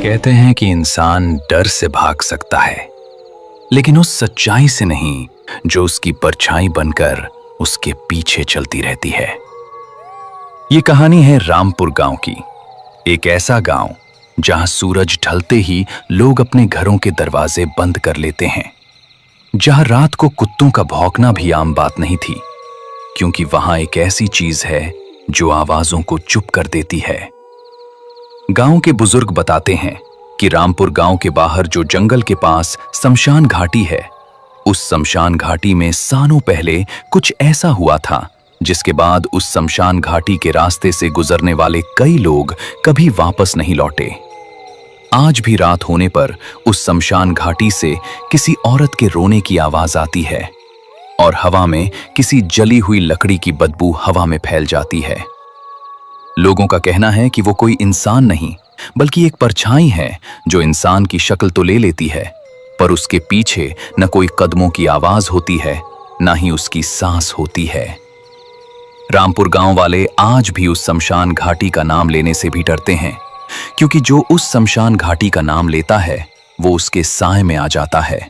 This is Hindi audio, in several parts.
कहते हैं कि इंसान डर से भाग सकता है, लेकिन उस सच्चाई से नहीं जो उसकी परछाई बनकर उसके पीछे चलती रहती है। ये कहानी है रामपुर गांव की। एक ऐसा गांव जहां सूरज ढलते ही लोग अपने घरों के दरवाजे बंद कर लेते हैं, जहां रात को कुत्तों का भौंकना भी आम बात नहीं थी, क्योंकि वहां एक ऐसी चीज है जो आवाजों को चुप कर देती है। गांव के बुजुर्ग बताते हैं कि रामपुर गांव के बाहर जो जंगल के पास शमशान घाटी है, उस शमशान घाटी में सालों पहले कुछ ऐसा हुआ था जिसके बाद उस शमशान घाटी के रास्ते से गुजरने वाले कई लोग कभी वापस नहीं लौटे। आज भी रात होने पर उस शमशान घाटी से किसी औरत के रोने की आवाज आती है और हवा में किसी जली हुई लकड़ी की बदबू हवा में फैल जाती है। लोगों का कहना है कि वो कोई इंसान नहीं बल्कि एक परछाई है जो इंसान की शक्ल तो ले लेती है, पर उसके पीछे न कोई कदमों की आवाज होती है, न ही उसकी सांस होती है। रामपुर गांव वाले आज भी उस शमशान घाटी का नाम लेने से भी डरते हैं, क्योंकि जो उस शमशान घाटी का नाम लेता है वो उसके साए में आ जाता है।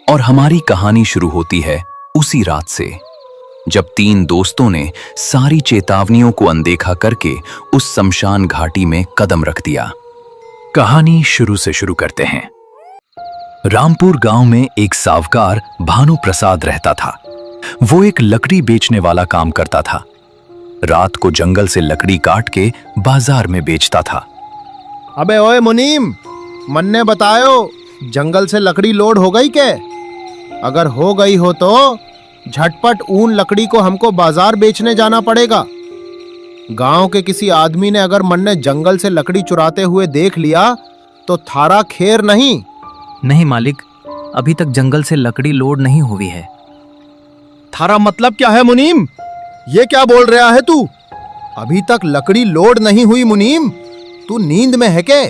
और हमारी कहानी शुरू होती है उसी रात से, जब तीन दोस्तों ने सारी चेतावनियों को अनदेखा करके उस शमशान घाटी में कदम रख दिया। कहानी शुरू से शुरू करते हैं। रामपुर गांव में एक सावकार भानु प्रसाद रहता था। वो एक लकड़ी बेचने वाला काम करता था। रात को जंगल से लकड़ी काट के बाजार में बेचता था। अबे ओए मुनीम, मन्ने बतायो जंगल से लकड़ी लोड हो गई क्या? अगर हो गई हो तो झटपट ऊन लकड़ी को हमको बाजार बेचने जाना पड़ेगा। गांव के किसी आदमी ने अगर मन्ने जंगल से लकड़ी चुराते हुए देख लिया तो थारा खैर नहीं। नहीं मालिक, अभी तक जंगल से लकड़ी लोड नहीं हुई है। थारा मतलब क्या है मुनीम? ये क्या बोल रहा है तू? अभी तक लकड़ी लोड नहीं हुई मुनीम? तू नींद में है क्या?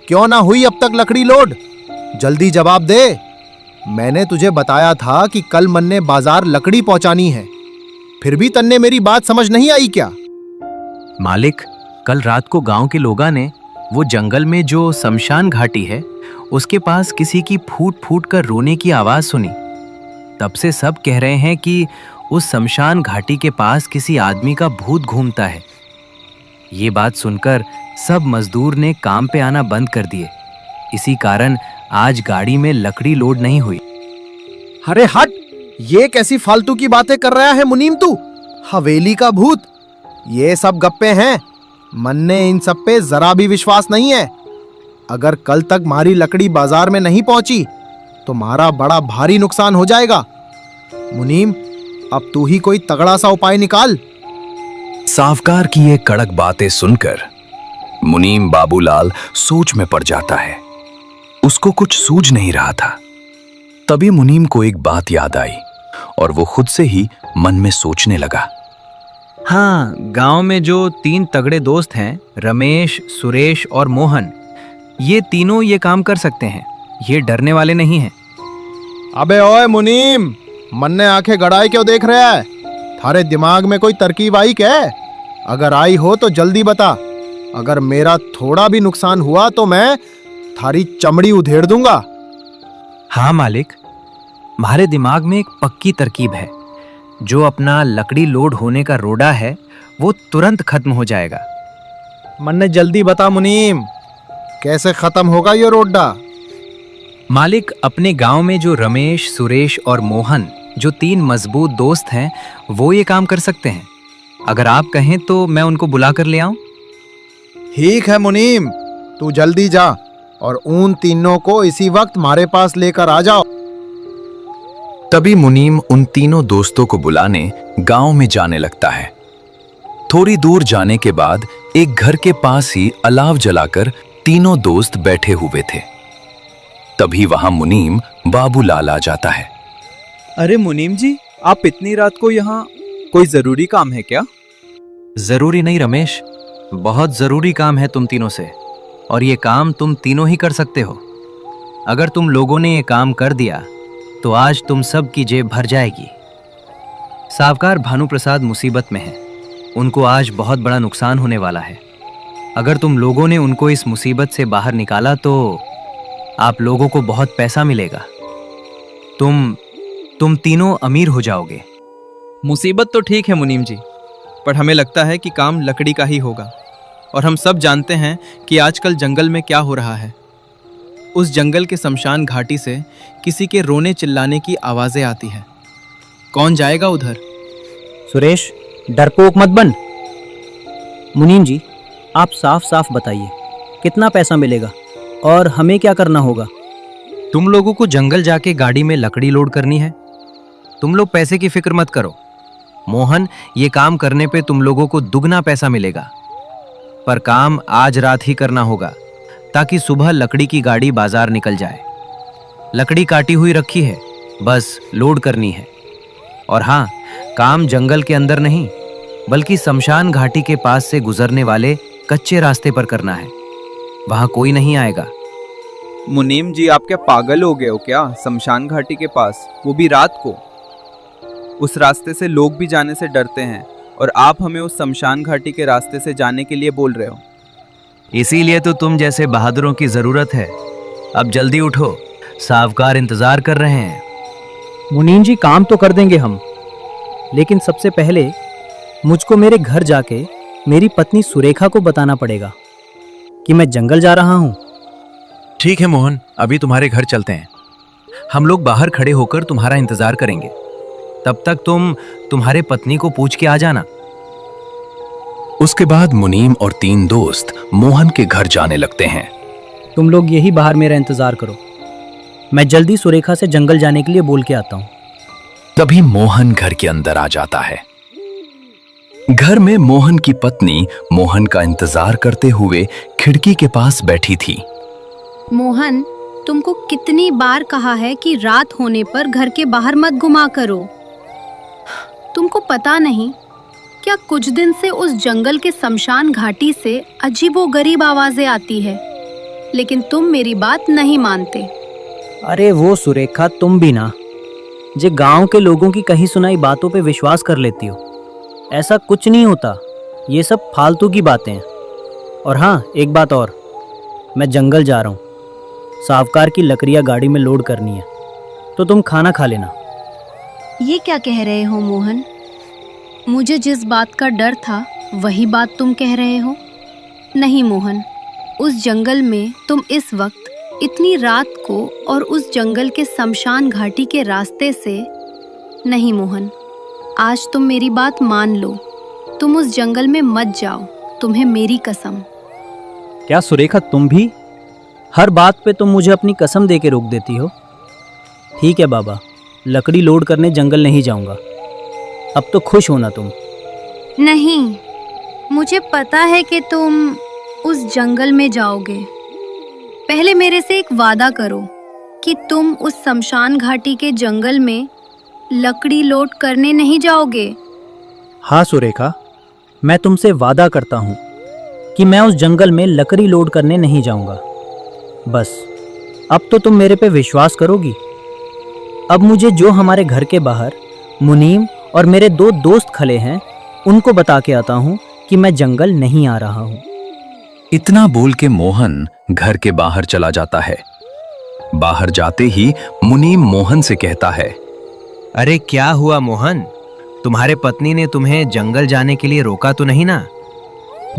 क्यों ना हुई अब तक लकड़ी लोड? जल्दी जवाब दे। मैंने तुझे बताया था कि कल मन्ने बाजार लकड़ी पहुंचानी है, फिर भी तन्ने मेरी बात समझ नहीं आई क्या? मालिक, कल रात को गांव के लोगा ने वो जंगल में जो शमशान घाटी है उसके पास किसी की फूट फूट कर रोने की आवाज सुनी। तब से सब कह रहे हैं कि उस शमशान घाटी के पास किसी आदमी का भूत घूमता है। ये बात सुनकर सब मजदूर ने काम पे आना बंद कर दिए। इसी कारण आज गाड़ी में लकड़ी लोड नहीं हुई। अरे हट, ये कैसी फालतू की बातें कर रहा है मुनीम तू? हवेली का भूत, ये सब गप्पे हैं। मन्ने इन सब पे जरा भी विश्वास नहीं है। अगर कल तक मारी लकड़ी बाजार में नहीं पहुंची तो मारा बड़ा भारी नुकसान हो जाएगा। मुनीम, अब तू ही कोई तगड़ा सा उपाय निकाल। सावकार की ये कड़क बातें सुनकर मुनीम बाबूलाल सोच में पड़ जाता है। उसको कुछ सूझ नहीं रहा था। तभी मुनीम को एक बात याद आई और वो खुद से ही मन में सोचने लगा। हाँ, गांव में जो तीन तगड़े दोस्त हैं, रमेश, सुरेश और मोहन, ये तीनों ये काम कर सकते हैं। ये डरने वाले नहीं हैं। अबे ओए मुनीम, मन्ने आंखें गड़ाई क्यों देख रहा है? थारे दिमाग में कोई तरकीब आई क्या? अगर आई हो तो जल्दी बता। अगर मेरा थोड़ा भी नुकसान हुआ तो मैं थारी चमड़ी उधेड़ दूंगा। हाँ मालिक, हमारे दिमाग में एक पक्की तरकीब है। जो अपना लकड़ी लोड होने का रोड़ा है वो तुरंत खत्म हो जाएगा। मन्ने जल्दी बता मुनीम, कैसे खत्म होगा ये रोड़ा? मालिक, अपने गांव में जो रमेश, सुरेश और मोहन, जो तीन मजबूत दोस्त हैं, वो ये काम कर सकते हैं। अगर आप कहें तो मैं उनको बुला कर ले आऊं? ठीक है मुनीम, तू जल्दी जा और उन तीनों को इसी वक्त हमारे पास लेकर आ जाओ। तभी मुनीम उन तीनों दोस्तों को बुलाने गांव में जाने लगता है। थोड़ी दूर जाने के बाद एक घर के पास ही अलाव जलाकर तीनों दोस्त बैठे हुए थे। तभी वहां मुनीम बाबूलाल आ जाता है। अरे मुनीम जी, आप इतनी रात को यहाँ, कोई जरूरी काम है क्या? जरूरी नहीं रमेश, बहुत जरूरी काम है तुम तीनों से, और ये काम तुम तीनों ही कर सकते हो। अगर तुम लोगों ने ये काम कर दिया तो आज तुम सब की जेब भर जाएगी। सावकार भानु प्रसाद मुसीबत में है। उनको आज बहुत बड़ा नुकसान होने वाला है। अगर तुम लोगों ने उनको इस मुसीबत से बाहर निकाला तो आप लोगों को बहुत पैसा मिलेगा। तुम तीनों अमीर हो जाओगे। मुसीबत तो ठीक है मुनीम जी, पर हमें लगता है कि काम लकड़ी का ही होगा। और हम सब जानते हैं कि आजकल जंगल में क्या हो रहा है। उस जंगल के शमशान घाटी से किसी के रोने चिल्लाने की आवाज़ें आती हैं। कौन जाएगा उधर? सुरेश, डरपोक मत बन। मुनीम जी, आप साफ साफ बताइए, कितना पैसा मिलेगा और हमें क्या करना होगा? तुम लोगों को जंगल जाके गाड़ी में लकड़ी लोड करनी है। तुम लोग पैसे की फिक्र मत करो। मोहन, ये काम करने पे तुम लोगों को दुगना पैसा मिलेगा, पर काम आज रात ही करना होगा ताकि सुबह लकड़ी की गाड़ी बाजार निकल जाए। लकड़ी काटी हुई रखी है, बस लोड करनी है। और हाँ, काम जंगल के अंदर नहीं बल्कि शमशान घाटी के पास से गुजरने वाले कच्चे रास्ते पर करना है। वहां कोई नहीं आएगा। मुनीम जी, आप क्या पागल हो गए हो क्या? शमशान घाटी के पास, वो भी रात को? उस रास्ते से लोग भी जाने से डरते हैं और आप हमें उस शमशान घाटी के रास्ते से जाने के लिए बोल रहे हो। इसीलिए तो तुम जैसे बहादुरों की जरूरत है। अब जल्दी उठो, सावकार इंतजार कर रहे हैं। मुनीम जी, काम तो कर देंगे हम, लेकिन सबसे पहले मुझको मेरे घर जाके मेरी पत्नी सुरेखा को बताना पड़ेगा कि मैं जंगल जा रहा हूँ। ठीक है मोहन, अभी तुम्हारे घर चलते हैं। हम लोग बाहर खड़े होकर तुम्हारा इंतजार करेंगे। तब तक तुम तुम्हारे पत्नी को पूछ के आ जाना। उसके बाद मुनीम और 3 दोस्त मोहन के घर जाने लगते हैं। तुम लोग यही बाहर मेरा इंतजार करो, मैं जल्दी सुरेखा से जंगल जाने के लिए बोल के आता हूँ। तभी मोहन घर के अंदर आ जाता है। घर में मोहन की पत्नी मोहन का इंतजार करते हुए खिड़की के पास बैठी थी। मोहन, तुमको कितनी बार कहा है कि रात होने पर घर के बाहर मत घुमा करो। तुमको पता नहीं क्या कुछ दिन से उस जंगल के शमशान घाटी से अजीबोगरीब आवाजें आती है, लेकिन तुम मेरी बात नहीं मानते। अरे वो सुरेखा, तुम भी ना जे गांव के लोगों की कही सुनाई बातों पे विश्वास कर लेती हो। ऐसा कुछ नहीं होता, ये सब फालतू की बातें हैं। और हाँ, एक बात और, मैं जंगल जा रहा हूँ। सावकार की लकड़ियाँ गाड़ी में लोड करनी है, तो तुम खाना खा लेना। ये क्या कह रहे हो मोहन? मुझे जिस बात का डर था वही बात तुम कह रहे हो? नहीं मोहन, उस जंगल में तुम इस वक्त इतनी रात को और उस जंगल के शमशान घाटी के रास्ते से नहीं। मोहन, आज तुम मेरी बात मान लो, तुम उस जंगल में मत जाओ, तुम्हें मेरी कसम। क्या सुरेखा, तुम भी हर बात पे तुम मुझे अपनी कसम दे के रोक देती हो? ठीक है बाबा, लकड़ी लोड करने जंगल नहीं जाऊंगा। अब तो खुश होना तुम। नहीं, मुझे पता है कि तुम उस जंगल में जाओगे। पहले मेरे से एक वादा करो कि तुम उस शमशान घाटी के जंगल में लकड़ी लोड करने नहीं जाओगे। हाँ सुरेखा, मैं तुमसे वादा करता हूँ कि मैं उस जंगल में लकड़ी लोड करने नहीं जाऊंगा। बस अब तो तुम मेरे पे विश्वास करोगी। अब मुझे जो हमारे घर के बाहर मुनीम और मेरे 2 दोस्त खड़े हैं उनको बता के आता हूँ कि मैं जंगल नहीं आ रहा हूँ। इतना बोल के मोहन घर के बाहर चला जाता है। बाहर जाते ही मुनीम मोहन से कहता है, अरे क्या हुआ मोहन, तुम्हारे पत्नी ने तुम्हें जंगल जाने के लिए रोका तो नहीं ना?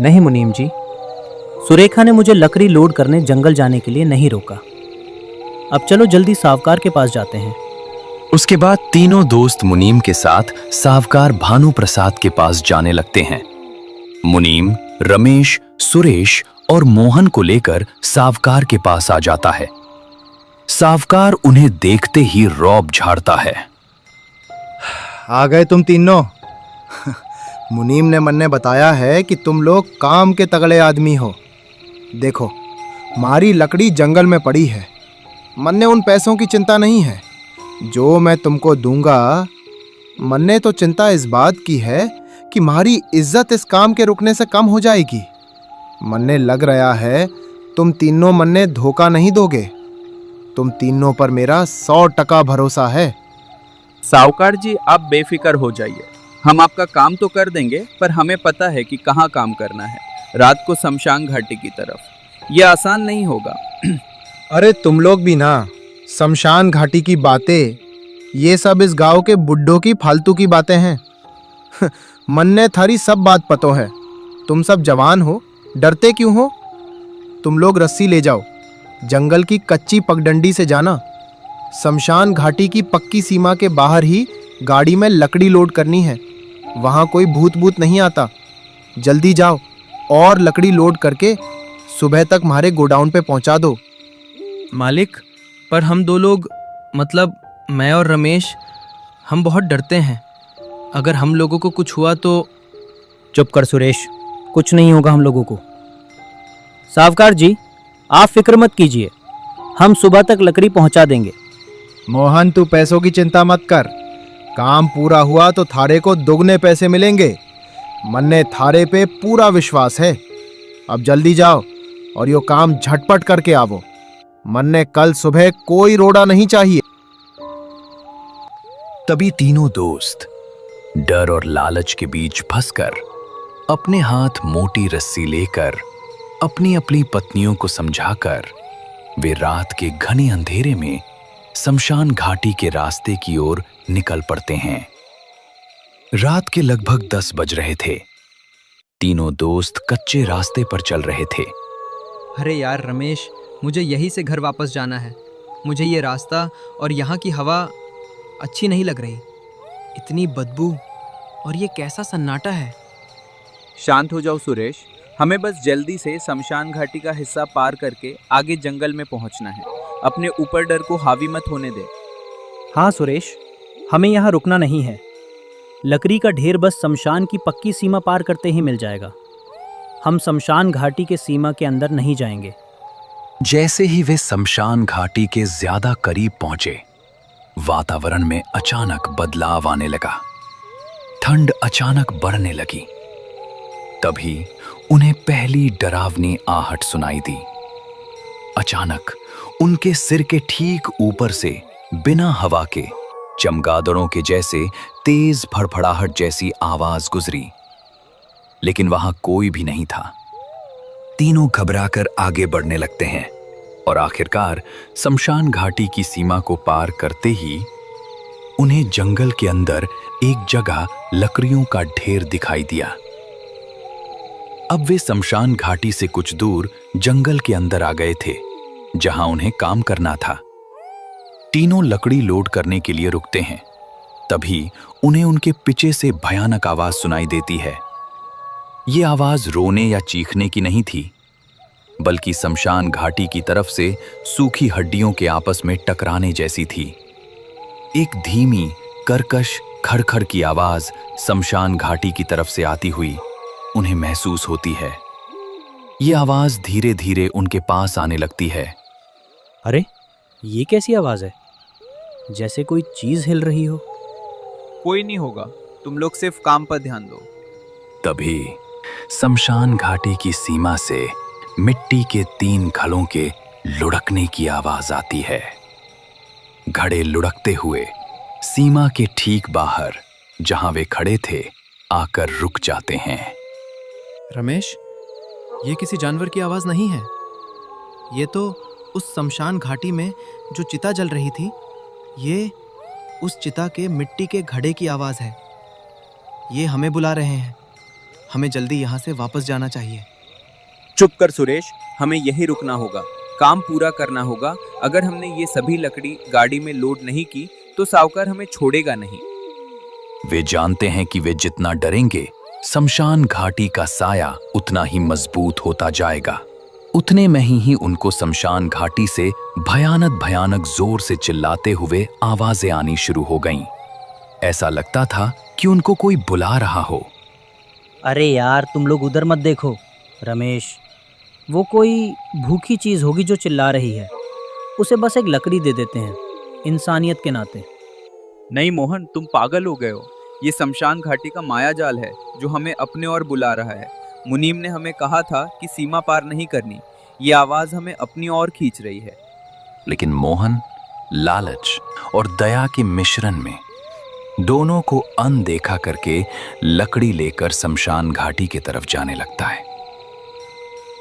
नहीं मुनीम जी, सुरेखा ने मुझे लकड़ी लोड करने जंगल जाने के लिए नहीं रोका। अब चलो जल्दी सावकार के पास जाते हैं। उसके बाद तीनों दोस्त मुनीम के साथ सावकार भानु प्रसाद के पास जाने लगते हैं। मुनीम, रमेश, सुरेश और मोहन को लेकर सावकार के पास आ जाता है। सावकार उन्हें देखते ही रौब झाड़ता है। आ गए तुम तीनों। मुनीम ने मन ने बताया है कि तुम लोग काम के तगड़े आदमी हो। देखो, हमारी लकड़ी जंगल में पड़ी है। मन ने उन पैसों की चिंता नहीं है जो मैं तुमको दूंगा। मन ने तो चिंता इस बात की है कि हमारी इज्जत इस काम के रुकने से कम हो जाएगी। मन ने लग रहा है तुम तीनों मन ने धोखा नहीं दोगे। तुम तीनों पर मेरा 100% भरोसा है। सावकार जी, आप बेफिक्र हो जाइए। हम आपका काम तो कर देंगे, पर हमें पता है कि कहाँ काम करना है। रात को शमशान घाटी की तरफ। ये आसान नहीं होगा। अरे तुम लोग भी ना, शमशान घाटी की बातें, ये सब इस गांव के बुड्ढों की फालतू की बातें हैं। मन्ने थारी सब बात पतो है। तुम सब जवान हो, डरते क्यों हो? तुम लोग रस्सी ले जाओ, जंगल की कच्ची पगडंडी से जाना। शमशान घाटी की पक्की सीमा के बाहर ही गाड़ी में लकड़ी लोड करनी है। वहां कोई भूत भूत नहीं आता। जल्दी जाओ और लकड़ी लोड करके सुबह तक हमारे गोडाउन पे पहुंचा दो। मालिक, पर हम दो लोग, मतलब मैं और रमेश, हम बहुत डरते हैं। अगर हम लोगों को कुछ हुआ तो। चुप कर सुरेश, कुछ नहीं होगा हम लोगों को। सावकार जी, आप फिक्र मत कीजिए, हम सुबह तक लकड़ी पहुंचा देंगे। मोहन, तू पैसों की चिंता मत कर। काम पूरा हुआ तो थारे को दुगने पैसे मिलेंगे। मन्ने थारे पे पूरा विश्वास है। अब जल्दी जाओ और यो काम झटपट करके आवो। मन्ने कल सुबह कोई रोड़ा नहीं चाहिए। तभी तीनों दोस्त डर और लालच के बीच फंसकर अपने हाथ मोटी रस्सी लेकर अपनी अपनी पत्नियों को समझाकर वे रात के घने अंधेरे में शमशान घाटी के रास्ते की ओर निकल पड़ते हैं। रात के लगभग 10 बज रहे थे। तीनों दोस्त कच्चे रास्ते पर चल रहे थे। अरे यार रमेश, मुझे यहीं से घर वापस जाना है। मुझे ये रास्ता और यहाँ की हवा अच्छी नहीं लग रही। इतनी बदबू और ये कैसा सन्नाटा है। शांत हो जाओ सुरेश, हमें बस जल्दी से शमशान घाटी का हिस्सा पार करके आगे जंगल में पहुंचना है। अपने ऊपर डर को हावी मत होने दे। हाँ सुरेश, हमें यहाँ रुकना नहीं है। लकड़ी का ढेर बस शमशान की पक्की सीमा पार करते ही मिल जाएगा। हम शमशान घाटी के सीमा के अंदर नहीं जाएंगे। जैसे ही वे शमशान घाटी के ज्यादा करीब पहुंचे, वातावरण में अचानक बदलाव आने लगा। ठंड अचानक बढ़ने लगी। तभी उन्हें पहली डरावनी आहट सुनाई दी। अचानक उनके सिर के ठीक ऊपर से बिना हवा के चमगादड़ों के जैसे तेज फड़फड़ाहट जैसी आवाज गुजरी, लेकिन वहां कोई भी नहीं था। तीनों घबराकर आगे बढ़ने लगते हैं और आखिरकार शमशान घाटी की सीमा को पार करते ही उन्हें जंगल के अंदर एक जगह लकड़ियों का ढेर दिखाई दिया। अब वे शमशान घाटी से कुछ दूर जंगल के अंदर आ गए थे, जहां उन्हें काम करना था। तीनों लकड़ी लोड करने के लिए रुकते हैं। तभी उन्हें उनके पीछे से भयानक आवाज सुनाई देती है। ये आवाज रोने या चीखने की नहीं थी, बल्कि शमशान घाटी की तरफ से सूखी हड्डियों के आपस में टकराने जैसी थी। एक धीमी कर्कश खड़खड़ की आवाज शमशान घाटी की तरफ से आती हुई उन्हें महसूस होती है। ये आवाज धीरे धीरे उनके पास आने लगती है। अरे ये कैसी आवाज है? जैसे कोई चीज हिल रही हो। कोई नहीं होगा, तुम लोग सिर्फ काम पर ध्यान दो। तभी शमशान घाटी की सीमा से मिट्टी के 3 घड़ों के लुढ़कने की आवाज आती है। घड़े लुढ़कते हुए सीमा के ठीक बाहर, जहां वे खड़े थे, आकर रुक जाते हैं। रमेश, ये किसी जानवर की आवाज नहीं है। ये तो उस शमशान घाटी में जो चिता जल रही थी, ये उस चिता के मिट्टी के घड़े की आवाज है। ये हमें बुला रहे हैं। हमें जल्दी यहाँ से वापस जाना चाहिए। चुप कर सुरेश, हमें यहीं रुकना होगा, काम पूरा करना होगा। अगर हमने ये सभी लकड़ी गाड़ी में लोड नहीं की तो साहूकार हमें छोड़ेगा नहीं। वे जानते हैं कि वे जितना डरेंगे, शमशान घाटी का साया उतना ही मजबूत होता जाएगा। उतने में ही उनको शमशान घाटी से भयानक भयानक जोर से चिल्लाते हुए आवाजें आनी शुरू हो गईं। ऐसा लगता था कि उनको कोई बुला रहा हो। अरे यार, तुम लोग उधर मत देखो। रमेश, वो कोई भूखी चीज होगी जो चिल्ला रही है। उसे बस एक लकड़ी दे देते हैं, इंसानियत के नाते। नहीं मोहन, तुम पागल हो गए हो। ये शमशान घाटी का माया जाल है जो हमें अपने ओर बुला रहा है। मुनीम ने हमें कहा था कि सीमा पार नहीं करनी। ये आवाज हमें अपनी ओर खींच रही है। लेकिन मोहन लालच और दया के मिश्रण में दोनों को अनदेखा करके लकड़ी लेकर शमशान घाटी की तरफ जाने लगता है।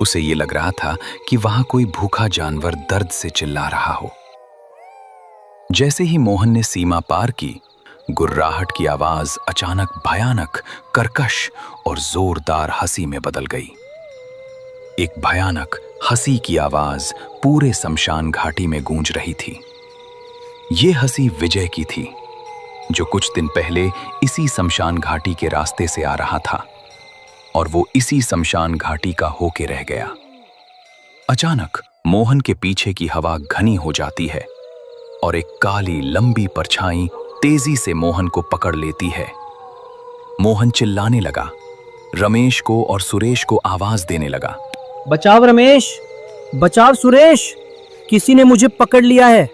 उसे ये लग रहा था कि वहां कोई भूखा जानवर दर्द से चिल्ला रहा हो। जैसे ही मोहन ने सीमा पार की, गुर्राहट की आवाज अचानक भयानक, कर्कश और जोरदार हंसी में बदल गई। एक भयानक हंसी की आवाज पूरे शमशान घाटी में गूंज रही थी। ये हंसी विजय की थी, जो कुछ दिन पहले इसी शमशान घाटी के रास्ते से आ रहा था और वो इसी शमशान घाटी का होके रह गया। अचानक मोहन के पीछे की हवा घनी हो जाती है और एक काली लंबी परछाई तेजी से मोहन को पकड़ लेती है। मोहन चिल्लाने लगा, रमेश को और सुरेश को आवाज देने लगा। बचाव रमेश, बचाव सुरेश, किसी ने मुझे पकड़ लिया है,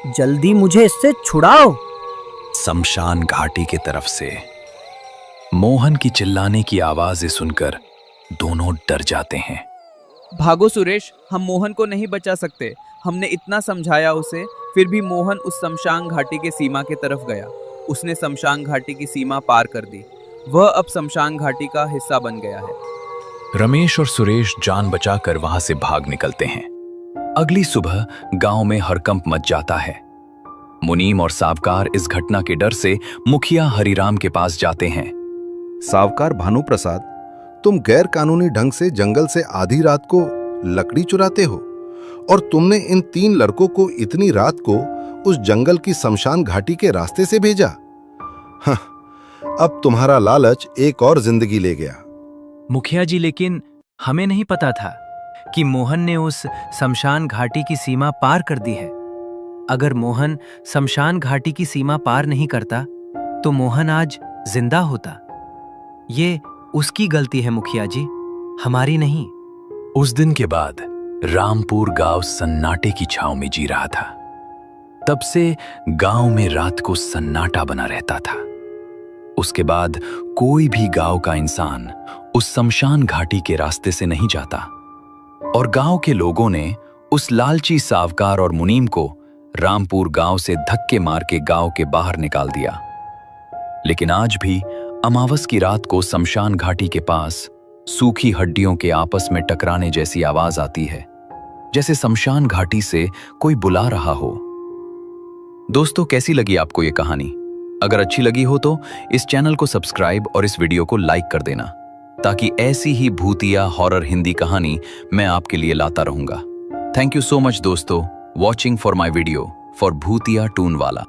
जल्दी मुझे इससे छुड़ाओ। शमशान घाटी की तरफ से मोहन की चिल्लाने की आवाजें सुनकर दोनों डर जाते हैं। भागो सुरेश, हम मोहन को नहीं बचा सकते। हमने इतना समझाया उसे, फिर भी मोहन उस शमशान घाटी के सीमा की तरफ गया। उसने शमशान घाटी की सीमा पार कर दी। वह अब शमशान घाटी का हिस्सा बन गया है। रमेश और सुरेश जान बचाकर वहां से भाग निकलते हैं। अगली सुबह गांव में हड़कंप मच जाता है। मुनीम और सावकार इस घटना के डर से मुखिया हरिराम के पास जाते हैं। सावकार भानु प्रसाद, तुम गैर कानूनी ढंग से जंगल से आधी रात को लकड़ी चुराते हो और तुमने इन 3 लड़कों को इतनी रात को उस जंगल की शमशान घाटी के रास्ते से भेजा। हाँ, अब तुम्हारा लालच एक और जिंदगी ले गया। मुखिया जी, लेकिन हमें नहीं पता था कि मोहन ने उस शमशान घाटी की सीमा पार कर दी है। अगर मोहन शमशान घाटी की सीमा पार नहीं करता तो मोहन आज जिंदा होता। ये उसकी गलती है मुखिया जी, हमारी नहीं। उस दिन के बाद रामपुर गांव सन्नाटे की छांव में जी रहा था। तब से गांव में रात को सन्नाटा बना रहता था। उसके बाद कोई भी गांव का इंसान उस शमशान घाटी के रास्ते से नहीं जाता और गांव के लोगों ने उस लालची सावकार और मुनीम को रामपुर गांव से धक्के मार के गांव के बाहर निकाल दिया। लेकिन आज भी अमावस की रात को शमशान घाटी के पास सूखी हड्डियों के आपस में टकराने जैसी आवाज आती है, जैसे शमशान घाटी से कोई बुला रहा हो। दोस्तों, कैसी लगी आपको ये कहानी? अगर अच्छी लगी हो तो इस चैनल को सब्सक्राइब और इस वीडियो को लाइक कर देना, ताकि ऐसी ही भूतिया हॉरर हिंदी कहानी मैं आपके लिए लाता रहूंगा। थैंक यू सो मच दोस्तों, watching for my video for भूतिया टून वाला।